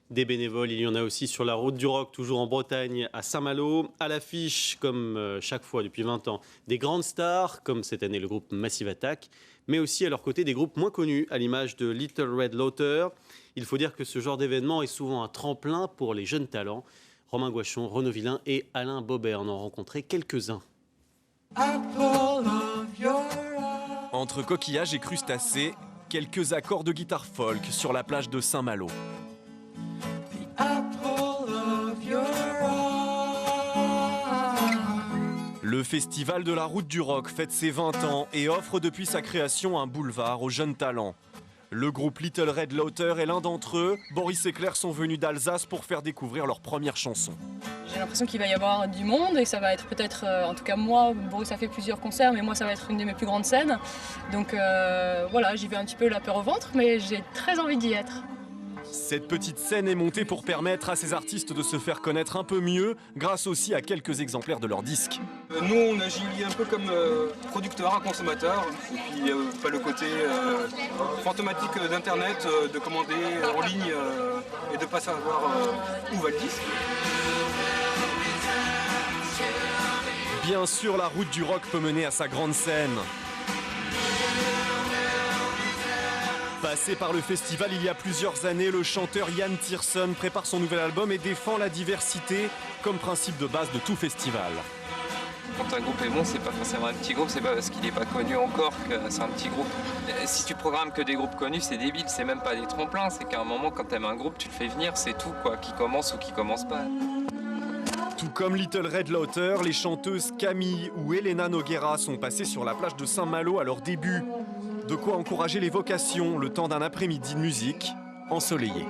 Des bénévoles, il y en a aussi sur la route du rock, toujours en Bretagne, à Saint-Malo. À l'affiche, comme chaque fois depuis 20 ans, des grandes stars, comme cette année le groupe Massive Attack, mais aussi à leur côté des groupes moins connus, à l'image de Little Red Laughter. Il faut dire que ce genre d'événement est souvent un tremplin pour les jeunes talents. Romain Gouachon, Renaud Villain et Alain Bobert en ont rencontré quelques-uns. Entre coquillages et crustacés, quelques accords de guitare folk sur la plage de Saint-Malo. Le festival de la route du rock fête ses 20 ans et offre depuis sa création un boulevard aux jeunes talents. Le groupe Little Red Laughter est l'un d'entre eux. Boris et Claire sont venus d'Alsace pour faire découvrir leur première chanson. J'ai l'impression qu'il va y avoir du monde et ça va être peut-être, en tout cas moi, Boris a fait plusieurs concerts, mais moi ça va être une de mes plus grandes scènes. Donc voilà, j'y vais un petit peu la peur au ventre, mais j'ai très envie d'y être. Cette petite scène est montée pour permettre à ces artistes de se faire connaître un peu mieux, grâce aussi à quelques exemplaires de leurs disques. Nous, on agit un peu comme producteur, un consommateur, et puis pas le côté fantomatique d'Internet, de commander en ligne et de ne pas savoir où va le disque. Bien sûr, la route du rock peut mener à sa grande scène. Passé par le festival il y a plusieurs années, le chanteur Yann Tiersen prépare son nouvel album et défend la diversité comme principe de base de tout festival. Quand un groupe est bon, c'est pas forcément un petit groupe, c'est pas parce qu'il n'est pas connu encore que c'est un petit groupe. Si tu programmes que des groupes connus, c'est débile, c'est même pas des tremplins, c'est qu'à un moment, quand t'aimes un groupe, tu le fais venir, c'est tout, quoi, qui commence ou qui commence pas. Tout comme Little Red Laughter, les chanteuses Camille ou Elena Noguera sont passées sur la plage de Saint-Malo à leur début. De quoi encourager les vocations le temps d'un après-midi de musique ensoleillé.